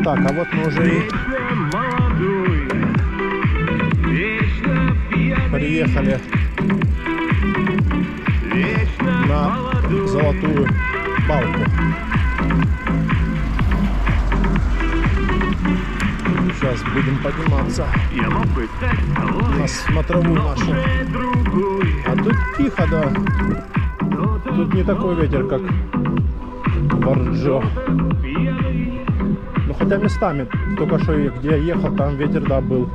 Так, а вот мы уже и приехали на Золотую Балку. Сейчас будем подниматься на смотровую нашу. А тут тихо, да. Тут не такой ветер, как в Орджо. Ну хотя местами, только что где я ехал, там ветер, да, был.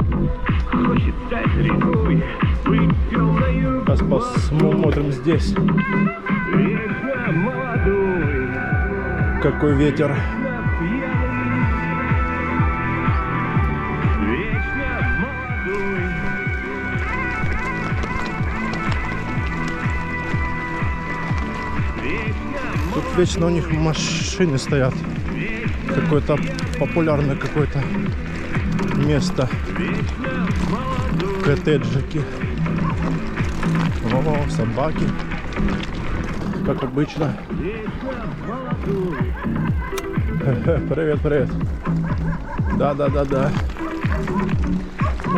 Сейчас посмотрим здесь. Какой ветер. Тут вечно у них машины стоят. Какое-то популярное какое-то место. Коттеджики. О, собаки. Как обычно. Привет, привет. Да.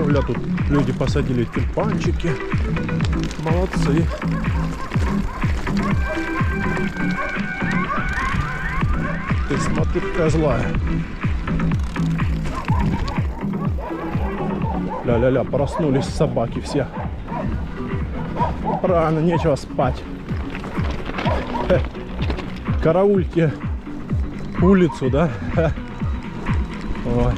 Оля, тут люди посадили тюльпанчики. Молодцы. Ты смотри, какая злая. Ля-ля-ля, проснулись собаки все. Рано, нечего спать. Караульте улицу, да? Ой.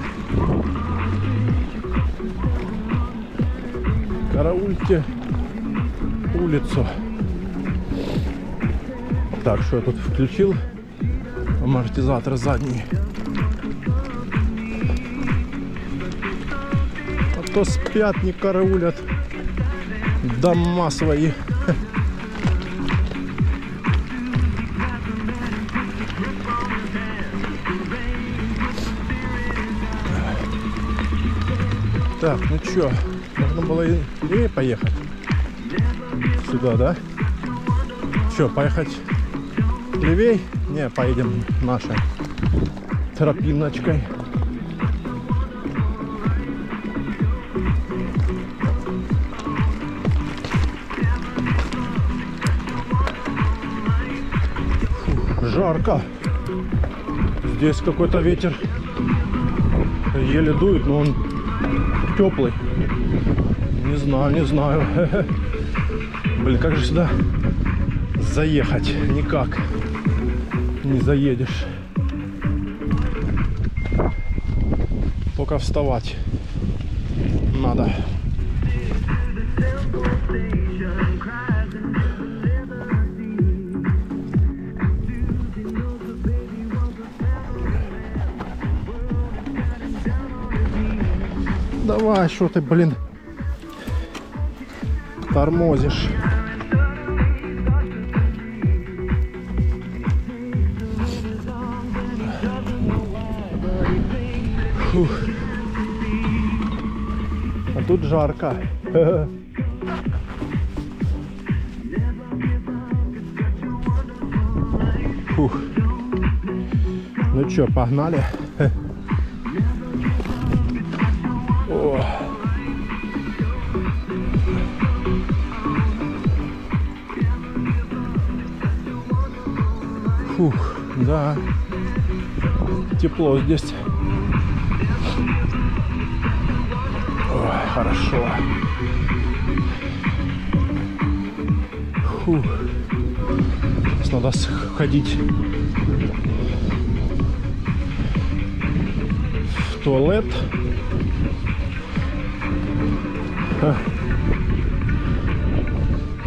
Караульте улицу. Так, что я тут включил? Амортизатор задний. А то спят, не караулят дома свои. Так, ну чё, можно было и левее поехать. Сюда, да? Чё, поехать левей? Не, поедем нашей тропиночкой. Фух, жарко. Здесь какой-то ветер еле дует, но он теплый. Не знаю. Блин, как же сюда заехать? Никак не заедешь. Только вставать надо. Давай, что ты, блин, тормозишь. Фух. А тут жарко. Фух. Ну чё, погнали? О. Фух, да. Тепло здесь. Ой, хорошо. Фух. Сейчас надо сходить в туалет.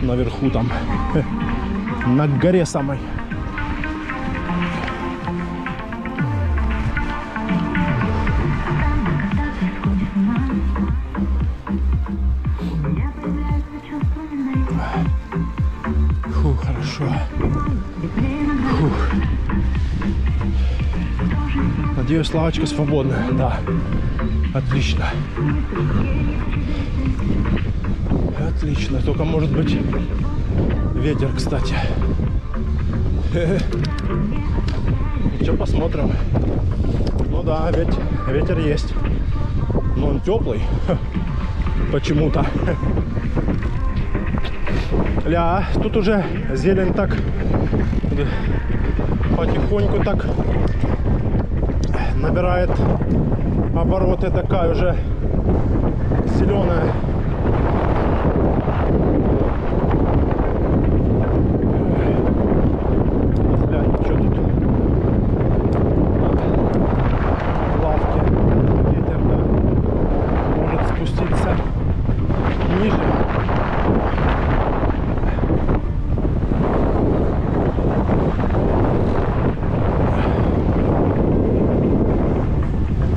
Наверху там, на горе самой. Фу, хорошо. Фух. Надеюсь, лавочка свободная. Да. Отлично. Отлично. Только может быть ветер, кстати. Сейчас посмотрим. Ну да, ведь ветер есть. Но он теплый. Почему-то. Ля, тут уже зелень так потихоньку так набирает обороты, такая уже зеленая. Глянь, что тут на лавке ветер, да, может спуститься ниже.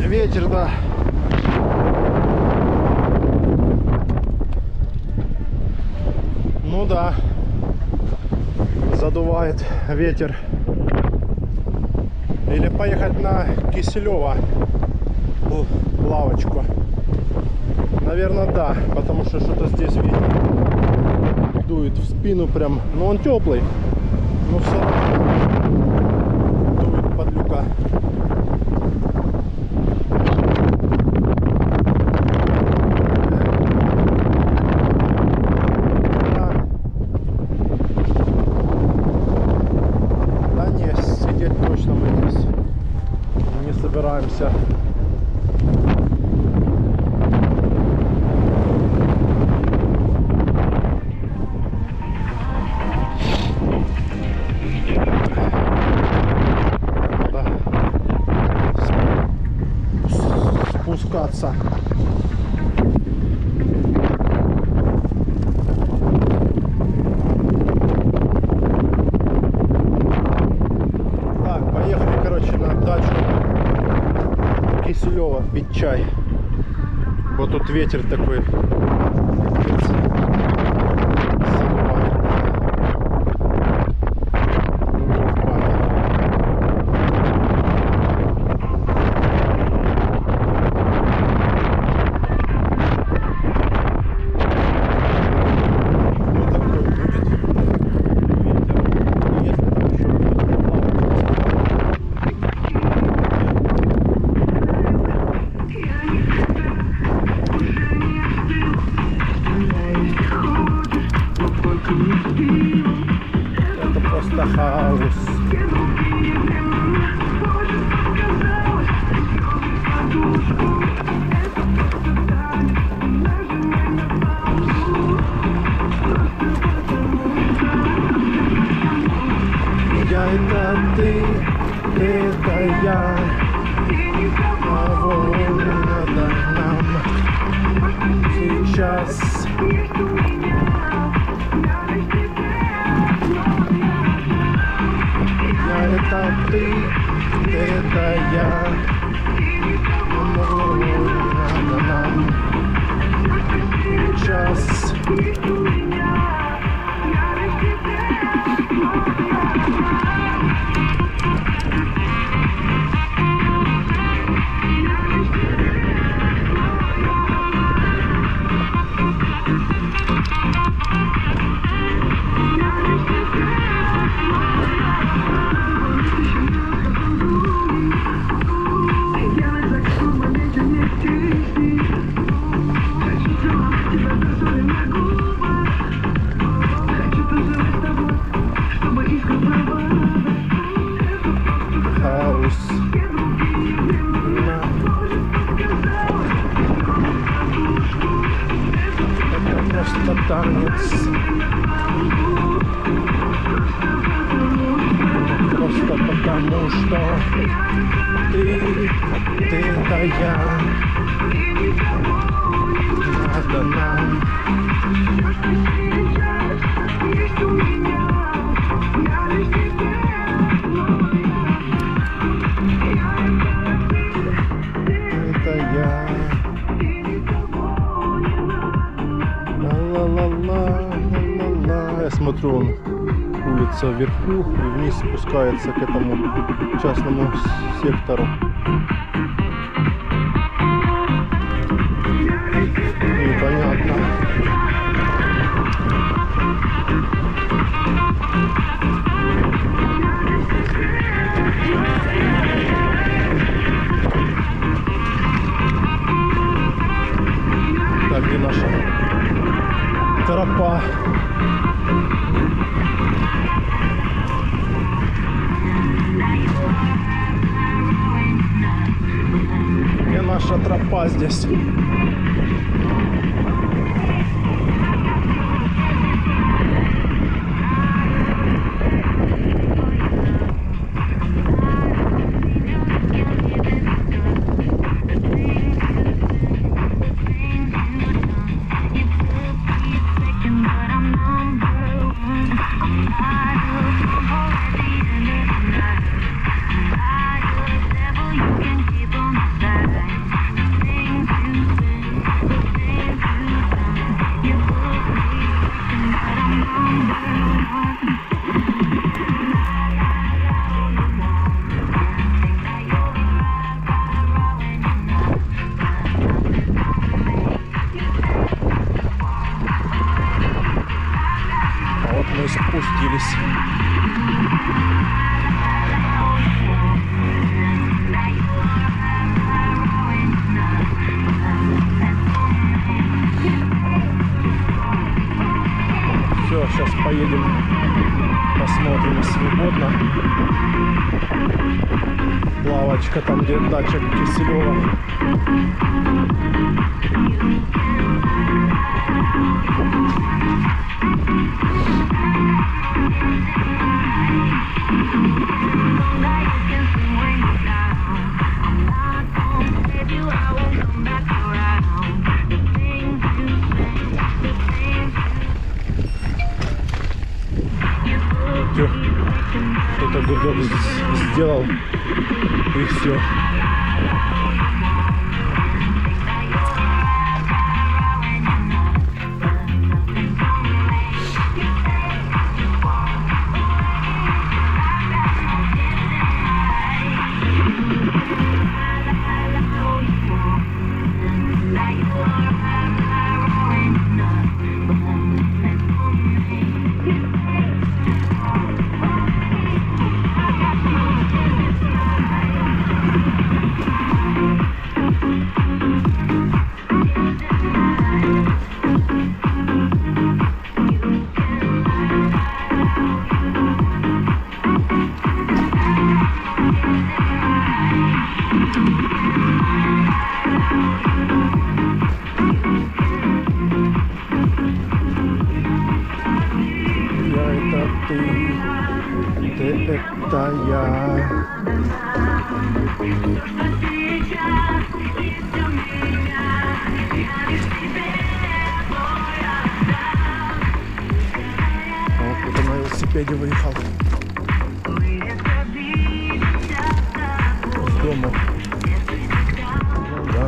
Ветер, да. Ну да, задувает ветер. Или поехать на Киселева в лавочку. Наверное, да, потому что что-то здесь ветер дует в спину прям. Но он теплый, но все равно дует подлюка. Собираемся. Надо спускаться. Так, поехали, короче, на дачу Киселева пить чай. Вот тут ветер такой. Это просто хаос. Я это ты, это я. Кого надо нам сейчас? Это ты, это я. Надо нам сейчас. Танец. Просто потому что ты это я. Надо нам. Это я. Я смотрю, он улица вверху и вниз спускается к этому частному сектору. Непонятно. дела здесь. Мы спустились. Все, сейчас поедем, посмотрим свободно. Лавочка там, где дача Киселева. Кто-то гудок сделал, и все. Это я. О, кто-то на велосипеде выехал с дома. Ну да.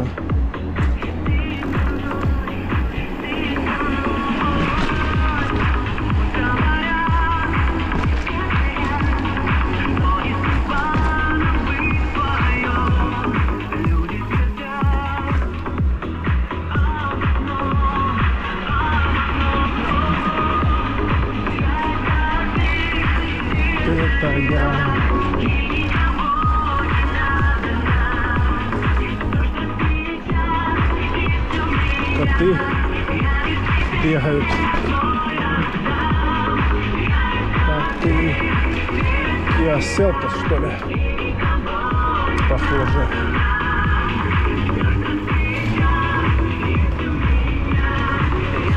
Это я. Коты бегают. Коты. Kia Seltos, что ли? Похоже.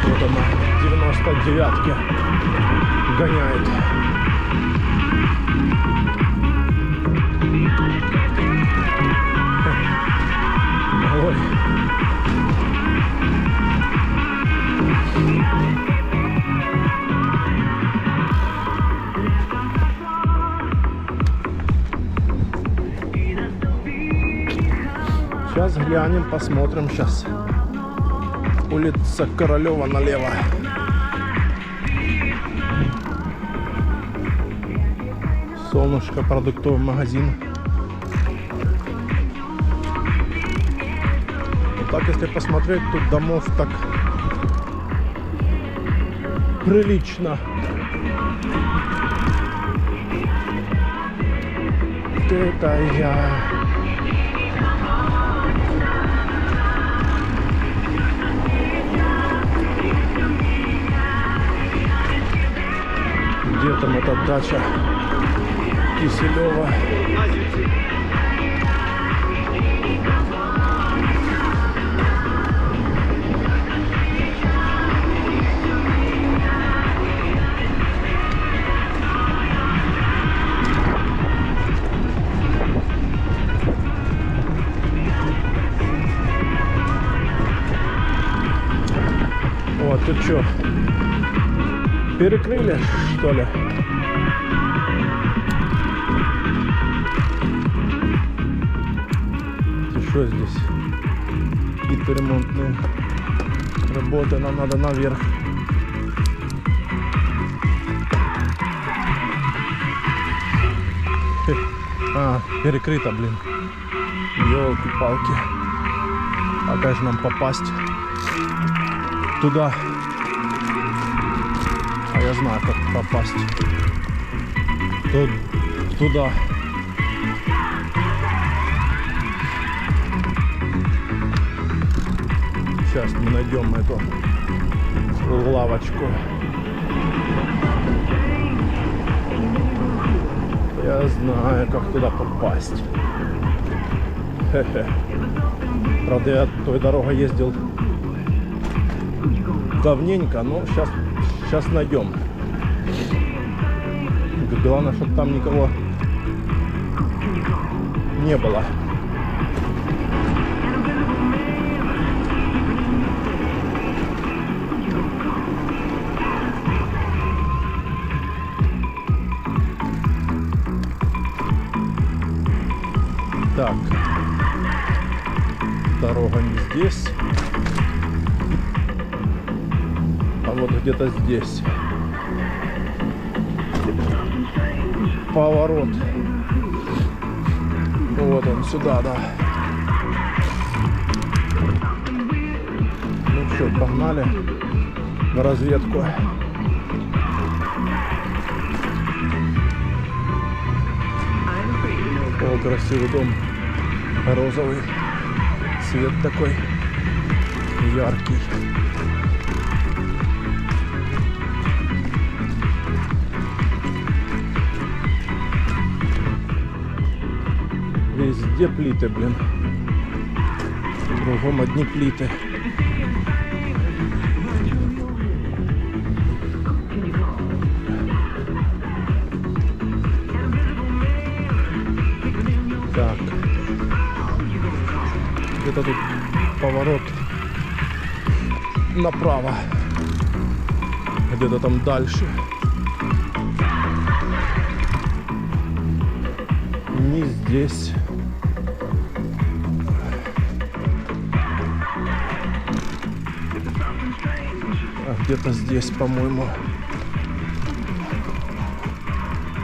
Вот она, 99-ки гоняет. Ой. Сейчас глянем, посмотрим сейчас. Улица Королева налево. Солнышко, продуктовый магазин. Так, если посмотреть, тут домов так прилично. Это я. Где там эта дача Киселева? что, перекрыли, что ли? И что здесь? Какие-то ремонтные работы, нам надо наверх. А, перекрыто, блин. Ёлки-палки. А как же нам попасть туда? А я знаю, как попасть туда. Сейчас мы найдем эту лавочку. Я знаю, как туда попасть. Хе-хе. Правда, я той дорогой ездил давненько, но сейчас найдем. Главное, чтобы там никого не было. Так, дорога не здесь, а вот где-то здесь поворот. Вот он сюда, да. Ну что, погнали на разведку. О, красивый дом. Розовый цвет такой яркий. Везде плиты, блин. Кругом одни плиты. Так. Где-то тут поворот направо. Где-то там дальше. Не здесь. А где-то здесь, по-моему.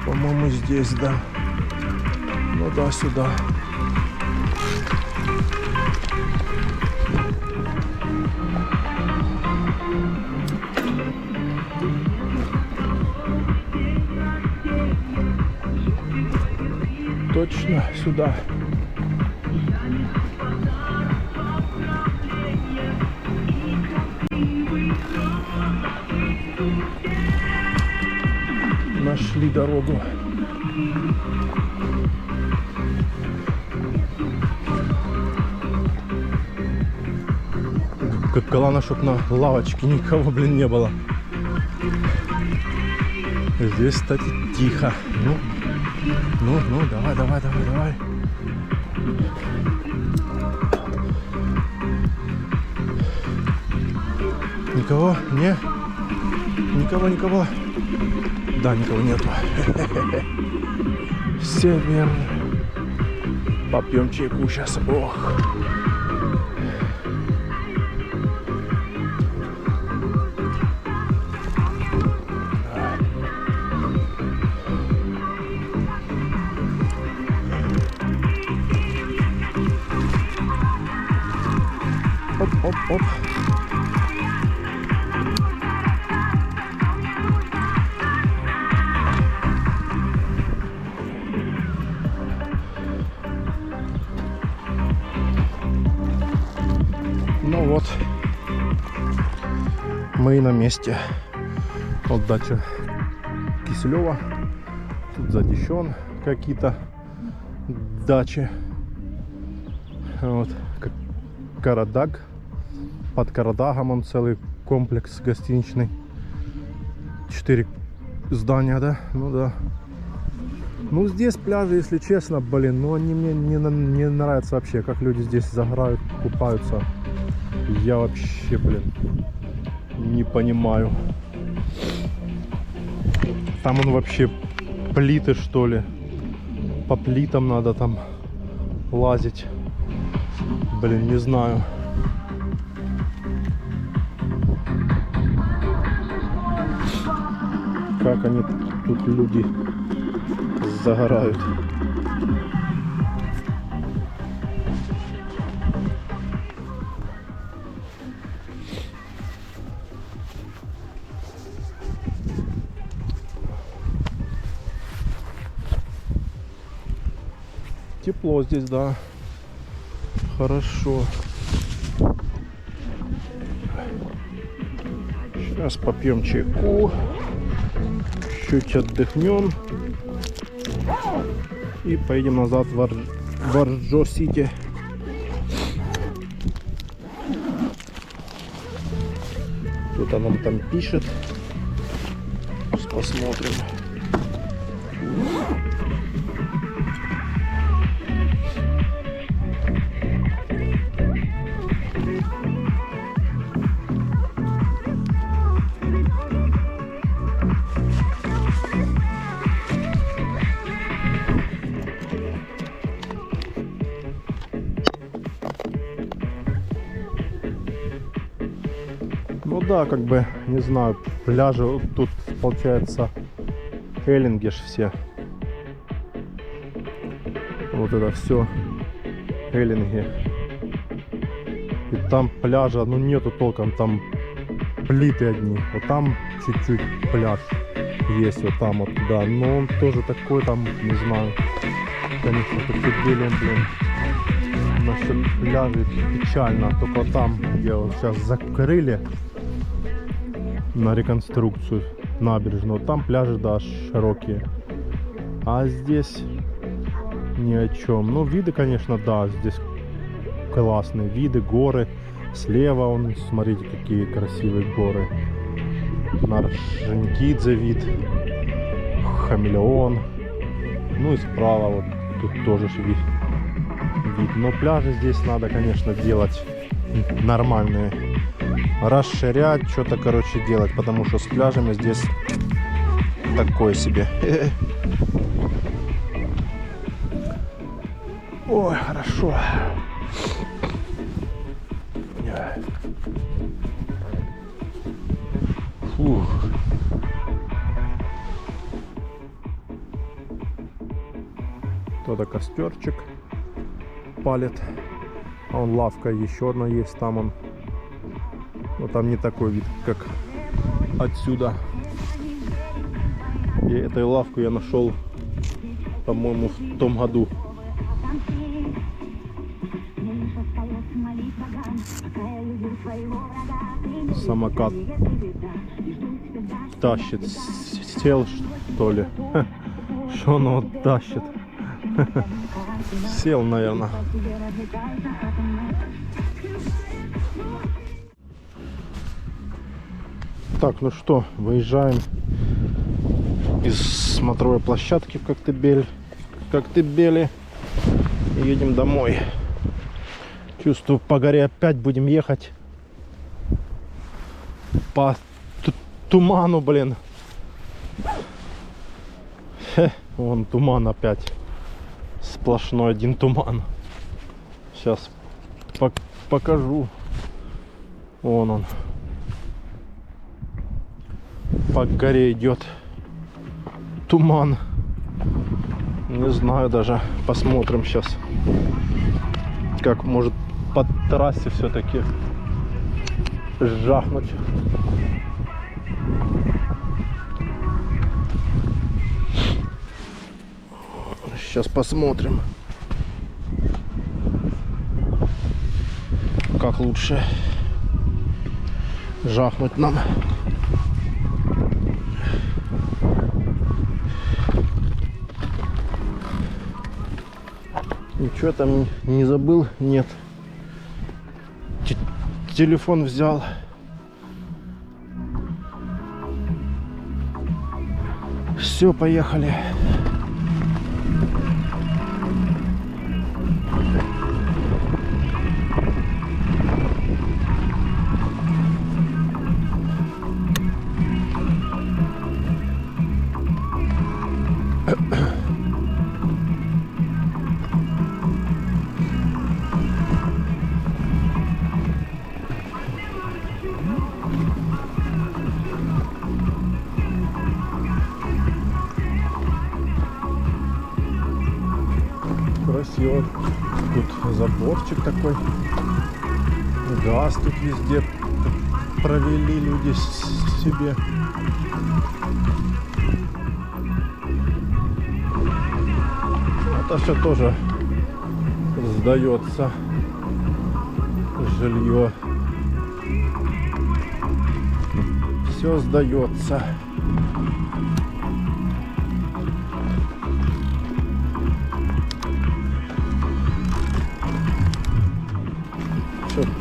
По-моему, здесь, да. Ну да, сюда. Точно сюда. Нашли дорогу. Как главное, чтоб на лавочке никого, блин, не было. Здесь, кстати, тихо. Ну, давай. Никого? Не? Никого? Да, никого нету. Север. Попьем чайку сейчас. Ох. Оп. Ну вот, мы и на месте. Вот дача Киселева. Тут сзади еще какие-то дачи. Вот, Карадаг. Под Карадагом он целый комплекс гостиничный. 4 здания, да? Ну да. Ну здесь пляжи, если честно, блин, ну они мне не нравятся вообще, как люди здесь загорают, купаются. Я вообще, блин, Не понимаю. Там он вообще плиты, что ли? По плитам надо там лазить. Блин, не знаю. Как они тут люди загорают. Тепло здесь, да. Хорошо. Сейчас попьем чайку. Чуть отдохнем. И поедем назад в Орджо-Сити. Кто-то нам там пишет. Посмотрим. Ну да, как бы, не знаю, пляжи тут, получается, эллинги ж все. Вот это все эллинги. И там пляжа, ну нету толком, там плиты одни. Вот там чуть-чуть пляж есть, вот там вот, да. Но он тоже такой там, не знаю, конечно, подтвердили, блин. Насчет пляжей печально. Только там, где вот сейчас закрыли на реконструкцию набережную, там пляжи, да, широкие. А здесь ни о чем. Ну, виды, конечно, да, здесь классные виды, горы. Слева, он, смотрите, какие красивые горы. Орджоникидзе вид, Хамелеон. Ну и справа вот тут тоже вид. Но пляжи здесь надо, конечно, делать нормальные. Расширять, что-то, короче, делать, потому что с пляжами здесь такое себе. Ой, хорошо. Фух. Кто-то костерчик палит. А вон лавка еще одна есть, там он. Но там не такой вид, как отсюда. И эту лавку я нашел, по-моему, в том году. Самокат тащит. Сел, что ли? Что он вот тащит? Сел, наверное. Так, ну что, выезжаем из смотровой площадки в Коктебеле и едем домой. Чувствую, по горе опять будем ехать по туману, блин. Вон туман опять, сплошной один туман. Сейчас покажу. Вон он. По горе идет туман. Не знаю даже. Посмотрим сейчас, как может по трассе все-таки жахнуть. Сейчас посмотрим, как лучше жахнуть нам. Ничего там не забыл? Нет. Телефон взял. Все, поехали. Красиво. Тут заборчик такой. Газ тут везде провели люди себе. Это все тоже сдается жилье. Все сдается.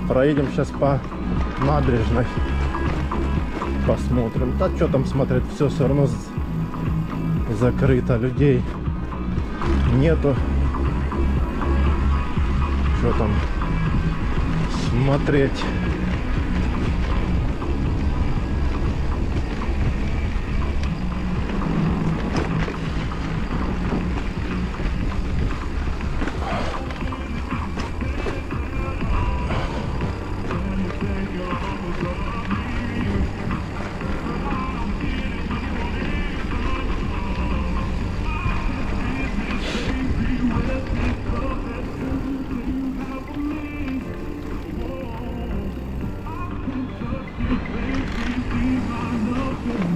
Проедем сейчас по набережной, посмотрим. Да что там смотреть, все равно закрыто, людей нету. Что там смотреть?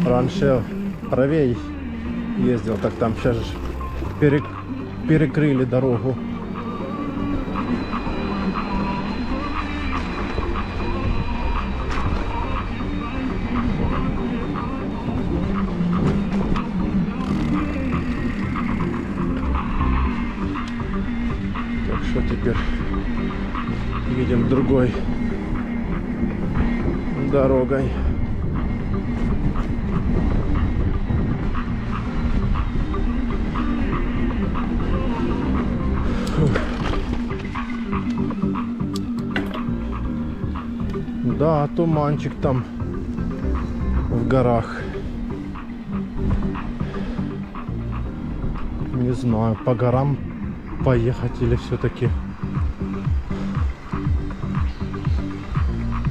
Раньше правее ездил, так там сейчас же перекрыли дорогу. Так что теперь едем другой дорогой. Да, туманчик там в горах. Не знаю, по горам поехать или все-таки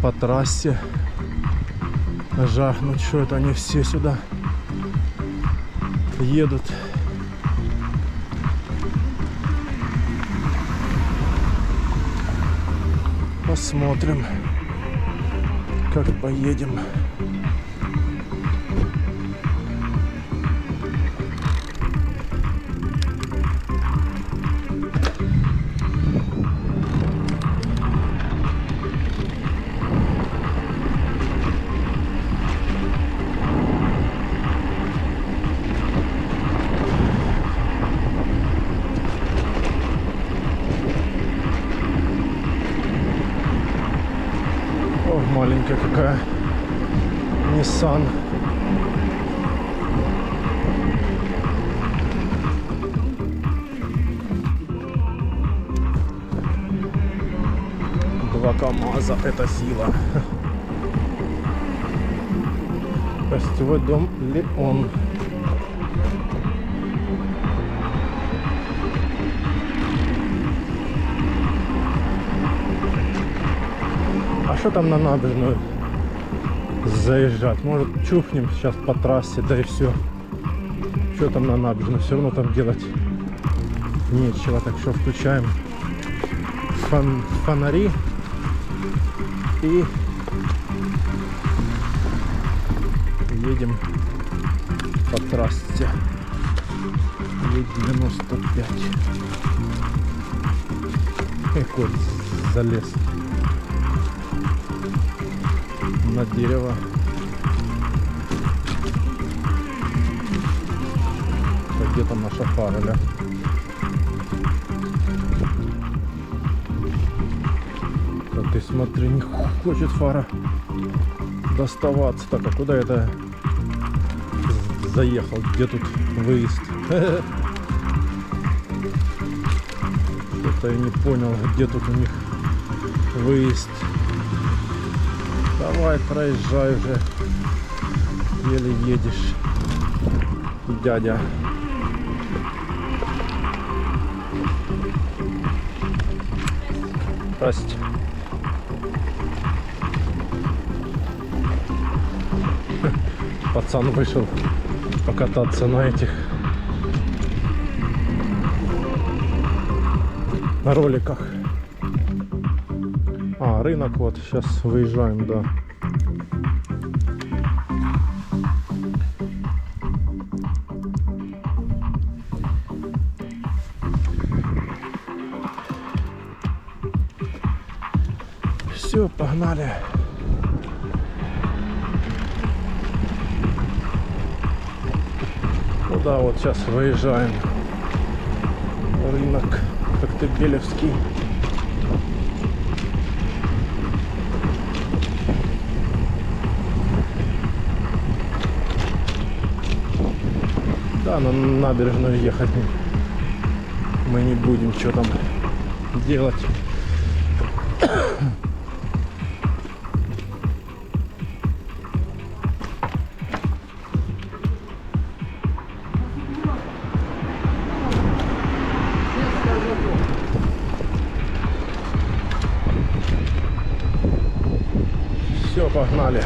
по трассе жахнуть. Что это они все сюда едут? Посмотрим, как поедем. О, маленькая какая Nissan. Два КамАЗа, это сила. Гостевой дом Леон. А что там на набережную заезжать? Может, чухнем сейчас по трассе, да и все. Что там на набережной? Все равно там делать нечего. Так что включаем фонари и едем по трассе. Е95. И кот залез на дерево. А где там наша фара, да? Так, ты смотри, не хочет фара доставаться. Так, а куда это заехал? Где тут выезд? Что-то я не понял, где тут у них выезд. Давай, проезжай уже. Еле едешь, дядя. Здрасте. Пацан вышел покататься на этих, на роликах. А, рынок, вот, сейчас выезжаем, да. Все, погнали. Ну да, вот сейчас выезжаем. Рынок Коктебелевский. Да, на набережную ехать мы не будем, что там делать. Все, погнали.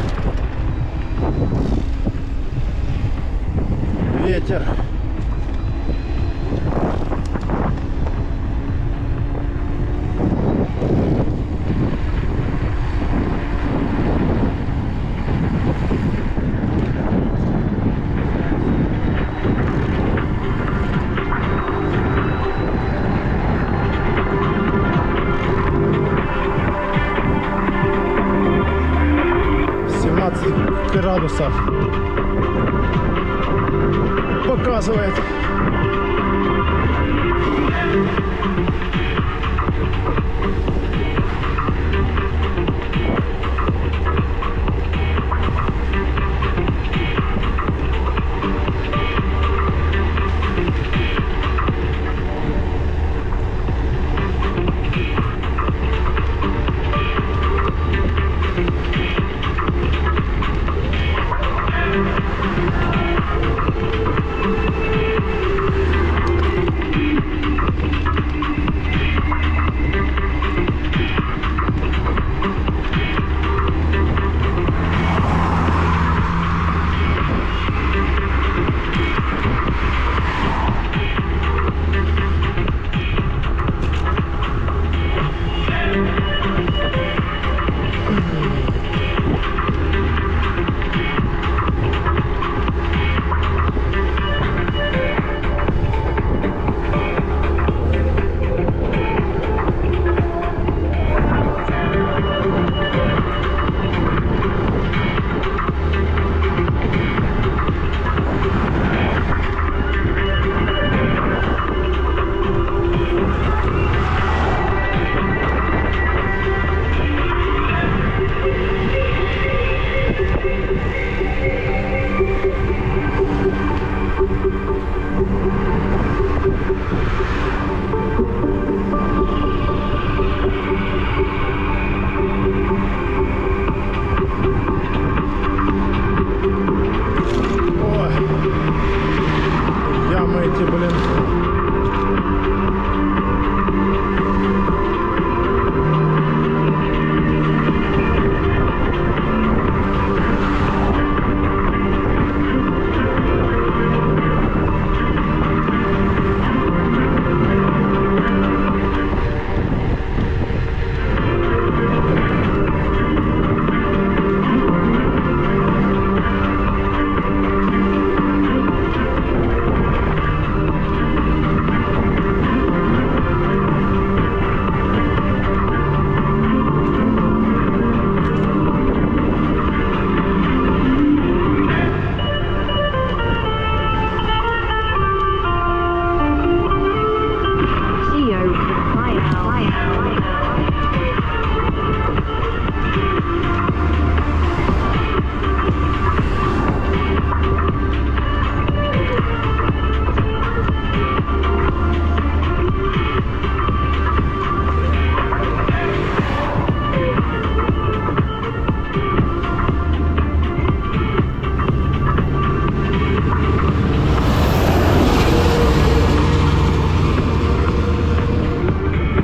Ветер. Градусов показывает.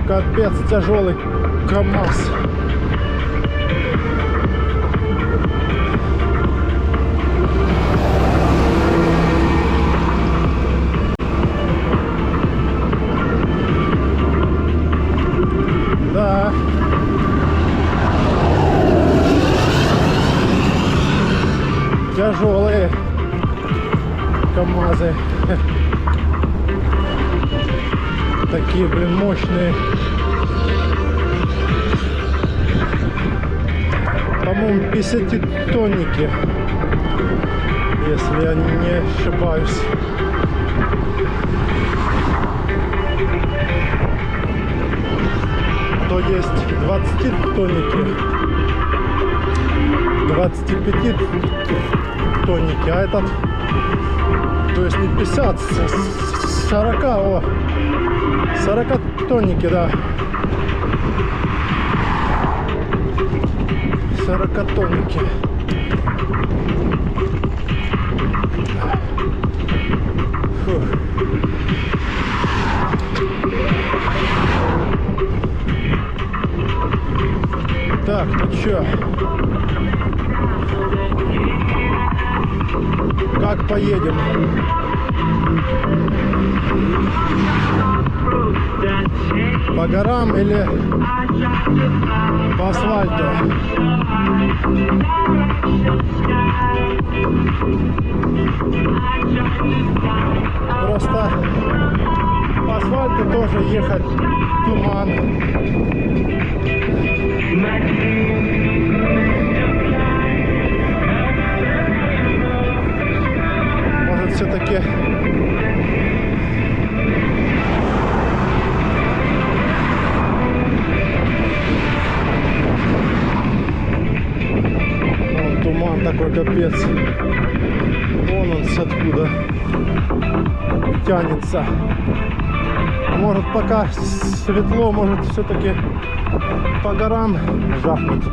Капец, тяжелый КамАЗ. Да. Тяжелые КамАЗы. Такие, блин, мощные. По-моему, 50-тонники, если я не ошибаюсь. То есть 20-тонники, 25-тонники, а этот, то есть не 50, 40, 40-тонники, да. 40-тонники. Фух. Так, ну чё? Как поедем? По горам или по асфальту? Просто по асфальту тоже ехать туман. Может, все-таки туман такой, капец. Вон он с откуда тянется. Может, пока светло, может, все-таки по горам жахнуть.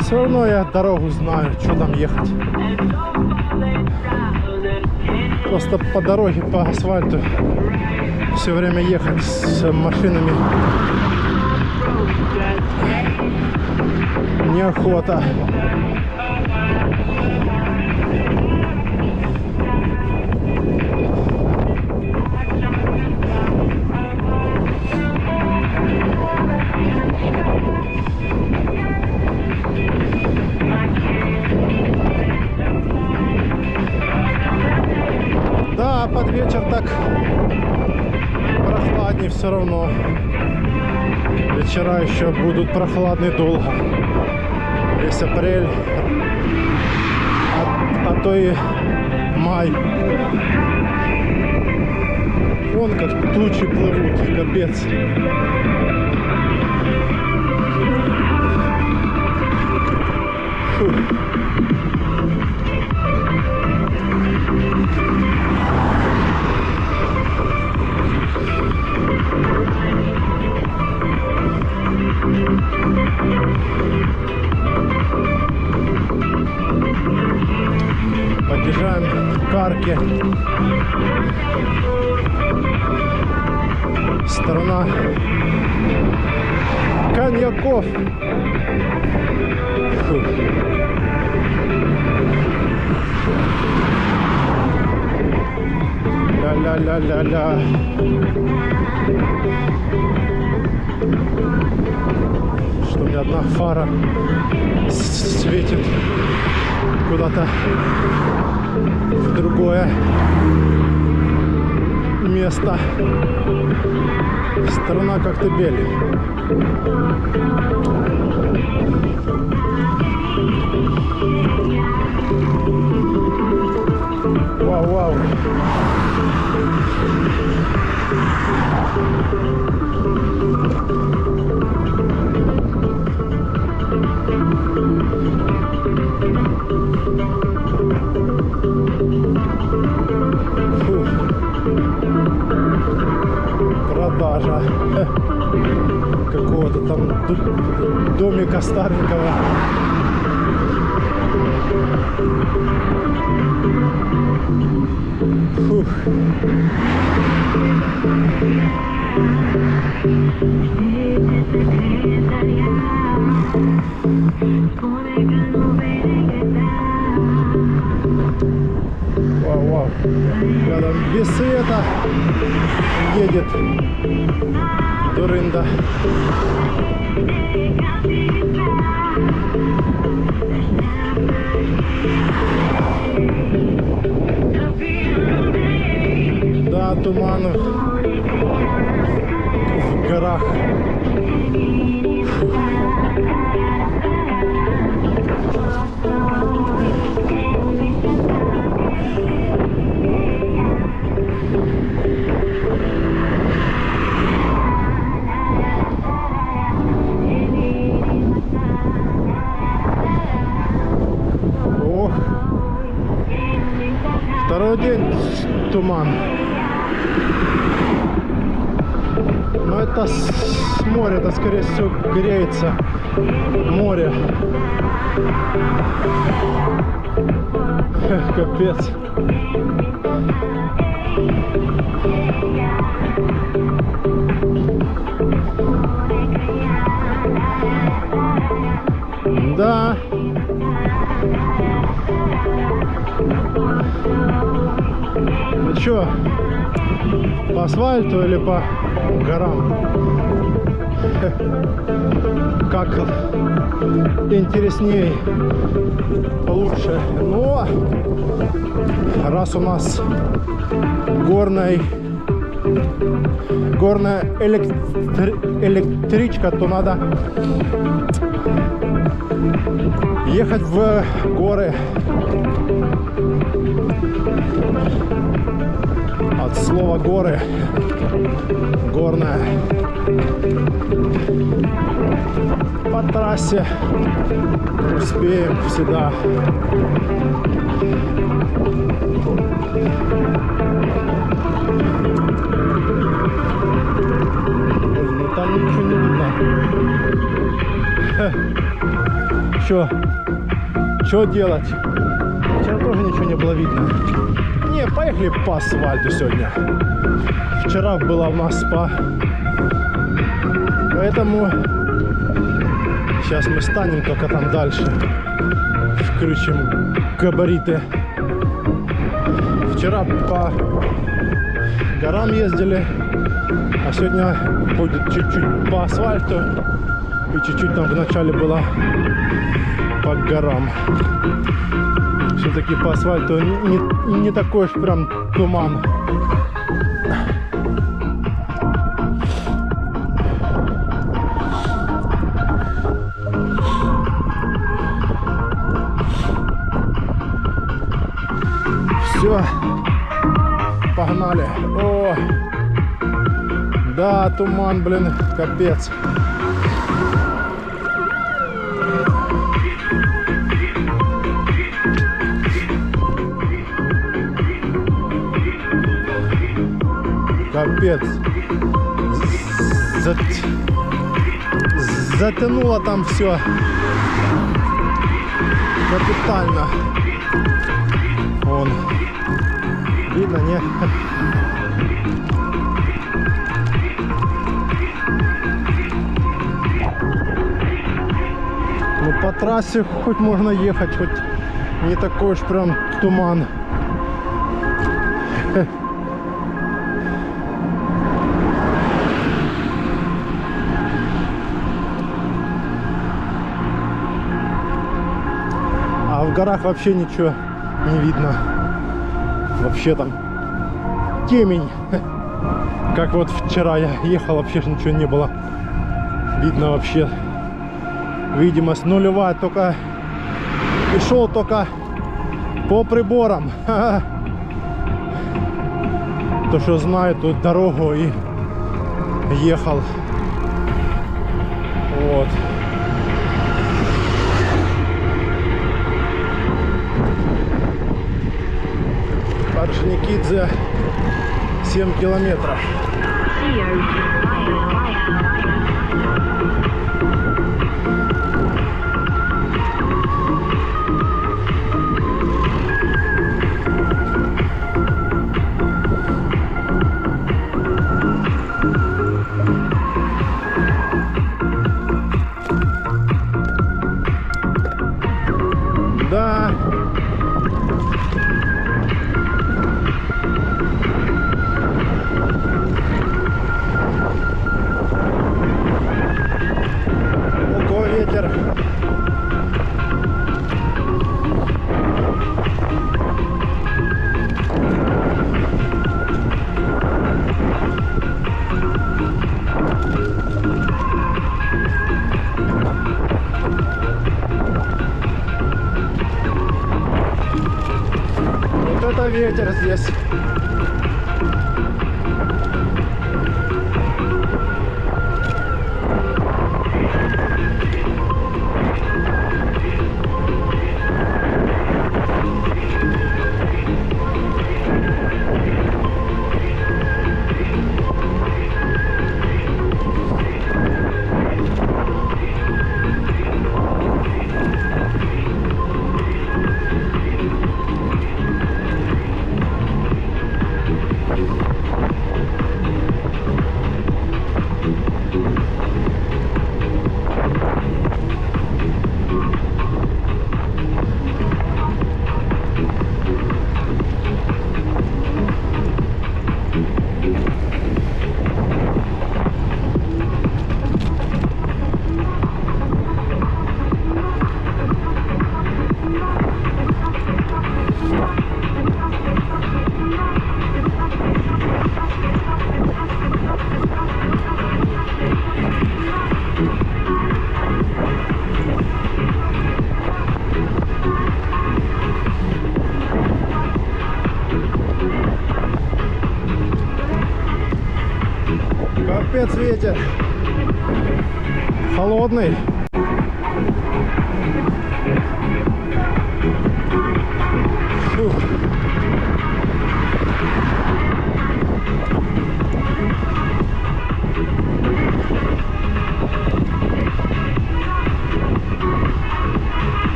Все равно я дорогу знаю, что там ехать. Просто по дороге, по асфальту все время ехать с машинами неохота. Да, под вечер так прохладнее все равно. Вечера еще будут прохладные долго. Весь апрель, а то и май. Вон как тучи плывут, капец. Фух. Подъезжаем к арке. Сторона коньяков. Фух. Ля-ля-ля-ля-ля. Что у меня одна фара светит куда-то в другое место. Сторона Коктебель. Вау-вау. Продажа какого-то там домика старенького. Фух. Вау, вау. Рядом без света едет дурында. Да, туман в горах. Ох, второй день туман. Но это с моря, это скорее всего греется море. Капец. Да. Ну чё, по асфальту или по горам? Как интересней, лучше. Но раз у нас горная электричка, то надо ехать в горы. От слова горы. Горная. По трассе успеем всегда. Ну там ничего не видно. Чё делать? Вчера тоже ничего не было видно. Не, поехали по асфальту сегодня. Вчера была у нас спа. Поэтому сейчас мы станем только там дальше. Включим габариты. Вчера по горам ездили. А сегодня будет чуть-чуть по асфальту. И чуть-чуть там вначале было по горам. Все-таки по асфальту не такой уж прям туман. Все, погнали. О, да, туман, блин, капец. Капец. Затянуло там все капитально. Вон. Видно, не? Ну по трассе хоть можно ехать, хоть не такой уж прям туман. А в горах вообще ничего не видно. Вообще там темень. Как вот вчера я ехал, вообще ничего не было видно вообще. Видимость нулевая, только и шел только по приборам. То, что знаю тут дорогу, и ехал. Вот. Орджоникидзе 7 километров. ветер здесь. Капец, ветер холодный. Фух.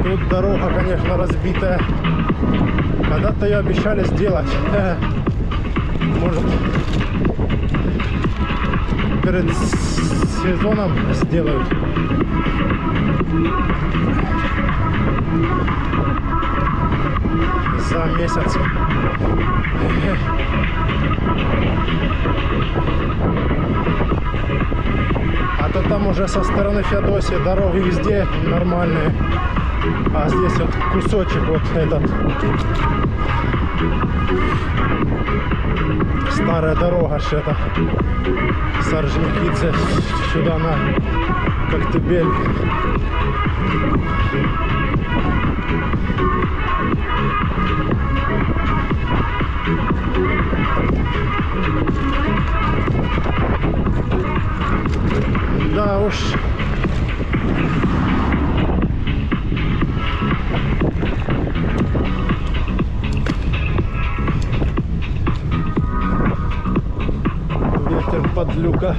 Тут дорога, конечно, разбитая. Когда-то ее обещали сделать. Может, перед сезоном сделают. За месяц. А то там уже со стороны Феодосии дороги везде нормальные. А здесь вот кусочек вот этот. Старая дорога ж это. С Орджоникидзе сюда на Коктебель. Да уж. Ветер подлюка.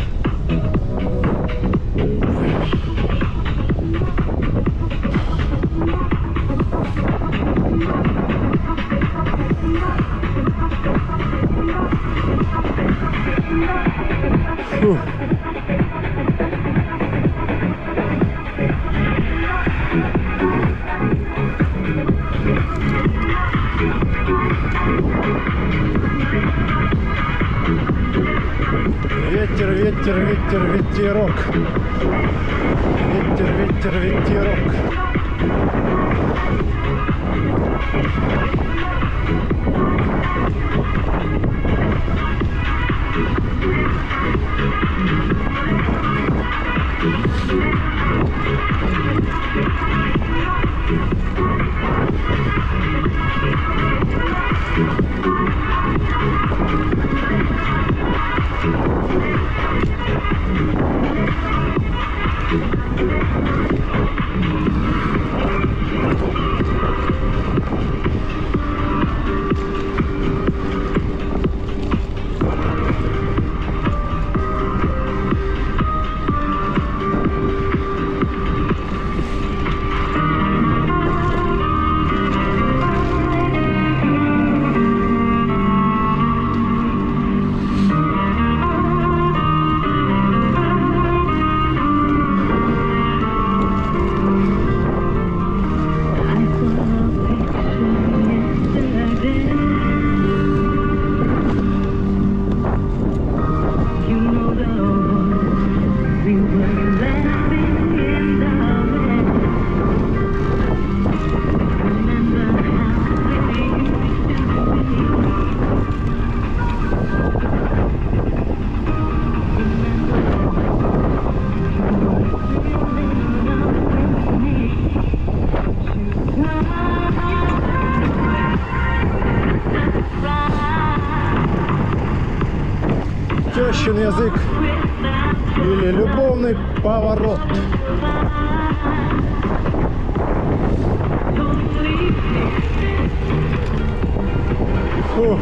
Фух. Ветер, ветер, ветер, ветерок. Ветер, ветер, ветерок. опущенный язык или любовный поворот. Фух.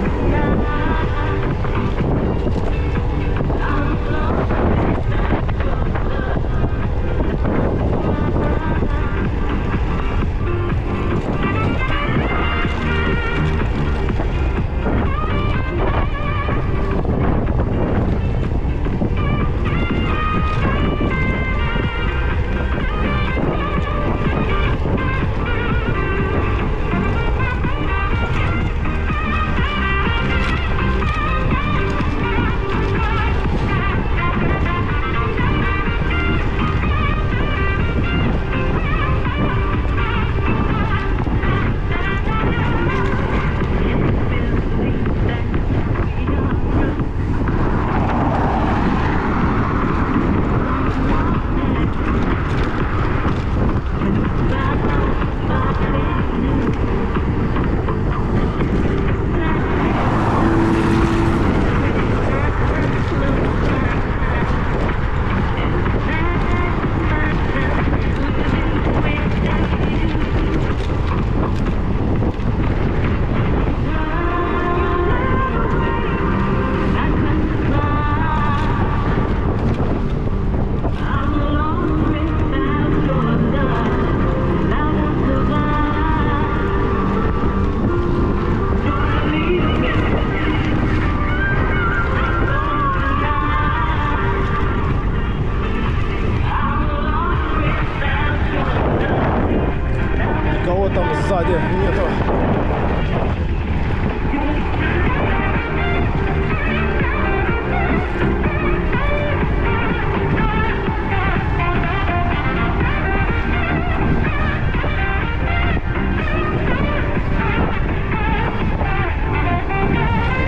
Сзади нету.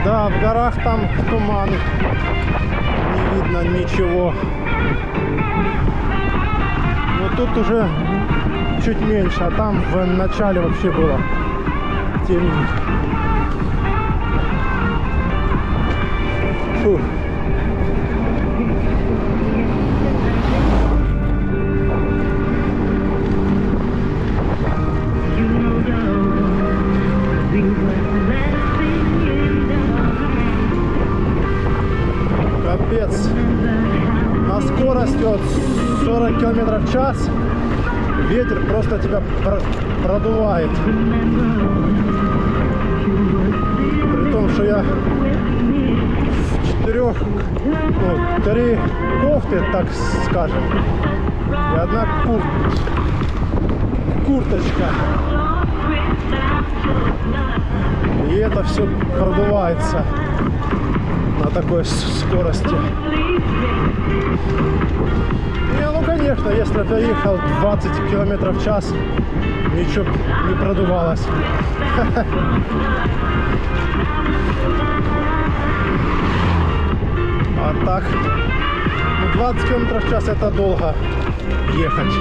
Да, в горах там туман, не видно ничего. Но тут уже чуть меньше, а там в начале вообще было темнее. Фух. Капец. На скорости от 40 км в час ветер просто тебя продувает. При том, что я в 3 кофты, так скажем, и одна курточка. И это все продувается на такой скорости. Не, ну конечно, если бы я ехал 20 км в час, ничего не продувалось. А так, ну 20 км в час это долго ехать.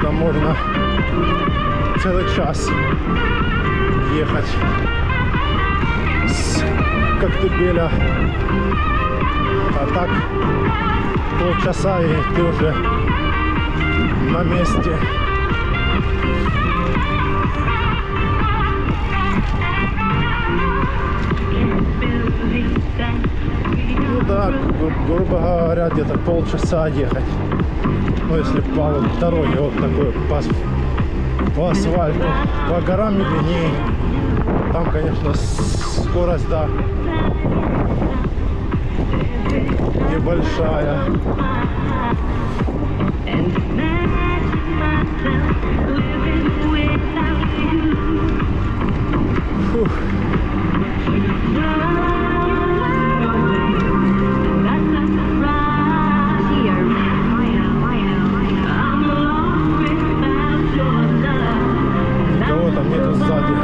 Это можно целый час ехать с Коктебеля. А так полчаса и ты уже на месте. Ну да, грубо говоря, где-то полчаса ехать. Ну если по дороге вот такой по асфальту, по горам медленнее. Там, конечно, скорость, да, небольшая. Фух. Никого там нету сзади.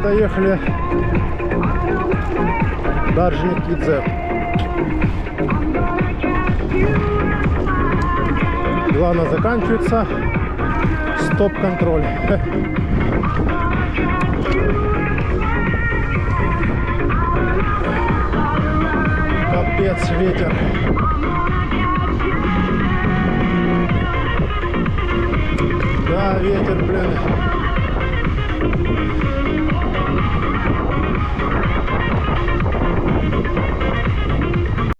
доехали до Орджоникидзе. Главное заканчивается. Стоп-контроль. Капец, ветер. Да, ветер, блин.